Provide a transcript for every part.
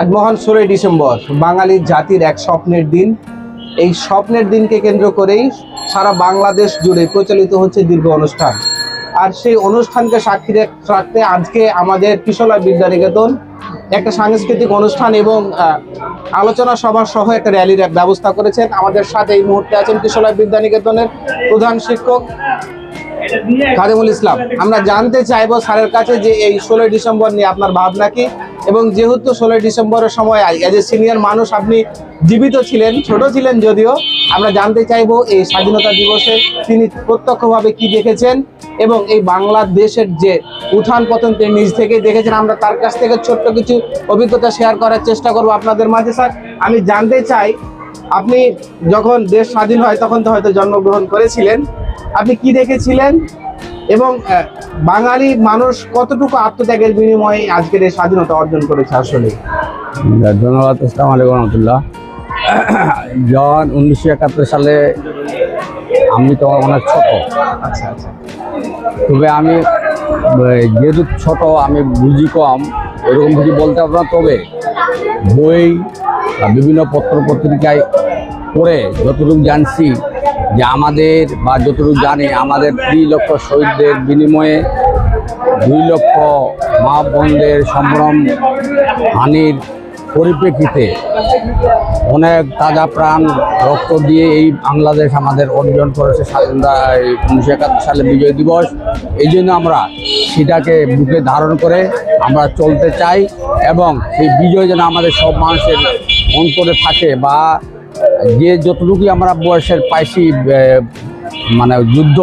আজ মহান 16ই ডিসেম্বর, বাঙালি জাতির এক স্বপ্নের দিন। এই স্বপ্নের দিনকে কেন্দ্র করেই সারা বাংলাদেশ জুড়ে প্রচলিত হচ্ছে দীর্ঘ অনুষ্ঠান। আর সেই অনুষ্ঠানকে সাক্ষী রাখতে আজকে আমাদের কিশোরগঞ্জ বিদ্যানিকেতন একটা সাংস্কৃতিক অনুষ্ঠান এবং আলোচনা সভা সহ একটা র্যালির ব্যবস্থা করেছেন। আমাদের সাথে এই মুহূর্তে আছেন কিশোরগঞ্জ বিদ্যানিকেতনের প্রধান শিক্ষক খাদেমুল ইসলাম। আমরা জানতে চাইবো স্যারের কাছে যে এই 16ই ডিসেম্বর নিয়ে আপনার ভাবনা কি, এবং যেহেতু 16ই ডিসেম্বরের সময় এজ এ সিনিয়র মানুষ আপনি জীবিত ছিলেন, ছোট ছিলেন যদিও, আমরা জানতে চাইবো এই স্বাধীনতা দিবসে তিনি প্রত্যক্ষভাবে কি দেখেছেন এবং এই বাংলাদেশের যে উত্থান পতন তিনি নিজ থেকে দেখেছেন। আমরা তার কাছ থেকে ছোট্ট কিছু অভিজ্ঞতা শেয়ার করার চেষ্টা করবো আপনাদের মাঝে। স্যার, আমি জানতে চাই, আপনি যখন দেশ স্বাধীন হয় তখন তো হয়তো জন্মগ্রহণ করেছিলেন, আপনি কি দেখেছিলেন এবং বাঙালি মানুষ কতটুকু আত্মত্যাগের বিনিময়ে আজকের এই স্বাধীনতা অর্জন করেছে? আসলে ধন্যবাদ। আসসালামু আলাইকুম রহমতুল্লাহ। যখন 1971 সালে আমি তো অনেক ছোট, আচ্ছা আচ্ছা, তবে আমি যেহেতু ছোট আমি বুঝি কম, এরকম কিছু বলতে পারবো না। তবে বই বা বিভিন্ন পত্র পত্রিকায় পড়ে যতটুকু জানছি যে আমাদের বা যতটুকু জানি আমাদের 3 লক্ষ শহীদদের বিনিময়ে 2 লক্ষ মা বোনদের সম্ভ্রম হানির পরিপ্রেক্ষিতে অনেক তাজা প্রাণ রক্ত দিয়ে এই বাংলাদেশ আমাদের অর্জন করেছে স্বাধীনতা 1971 সালে বিজয় দিবস। এই জন্য আমরা সেটাকে বুকে ধারণ করে আমরা চলতে চাই এবং সেই বিজয় যেন আমাদের সব মানুষের অন্তরে থাকে, বা যে যতটুকুই আমরা বয়সের পাইছি মানে যুদ্ধ,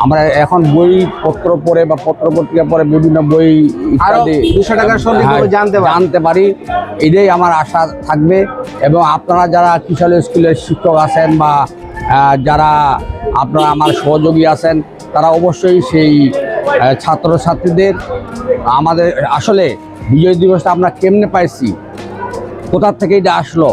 আমরা এখন বই পত্র পড়ে বা পত্র পত্রিকা পড়ে বিভিন্ন বই ইত্যাদি 200 টাকার জানতে পারি। এটাই আমার আশা থাকবে। এবং আপনারা যারা কিশোর স্কুলের শিক্ষক আছেন বা যারা আপনারা আমার সহযোগী আছেন, তারা অবশ্যই সেই ছাত্রছাত্রীদের আমাদের আসলে বিজয় দিবসটা আমরা কেমনে পাইছি, কোথার থেকে এটা আসলো,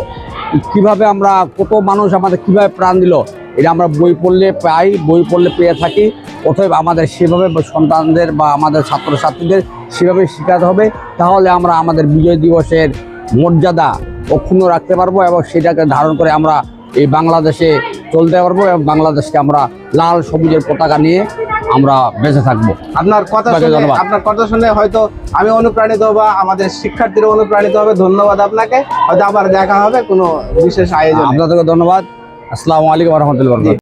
কিভাবে আমরা কত মানুষ আমাদের কিভাবে প্রাণ দিল, এটা আমরা বই পড়লে পাই, বই পড়লে পেয়ে থাকি। অতএব আমাদের সেভাবে সন্তানদের বা আমাদের ছাত্রছাত্রীদের সেভাবে শেখাতে হবে, তাহলে আমরা আমাদের বিজয় দিবসের মর্যাদা অক্ষুণ্ণ রাখতে পারবো এবং সেটাকে ধারণ করে আমরা এই বাংলাদেশে চলতে পারবো এবং বাংলাদেশকে আমরা লাল সবুজের পতাকা নিয়ে আমরা বেঁচে থাকবো। আপনার কথা শুনে হয়তো আমি অনুপ্রাণিত বা আমাদের শিক্ষার্থীরা অনুপ্রাণিত হবে। ধন্যবাদ আপনাকে। হয়তো আবার দেখা হবে কোনো বিশেষ আয়োজন। আপনাদেরকে ধন্যবাদ। আসসালামু আলাইকুম রহমতুল্লাহ।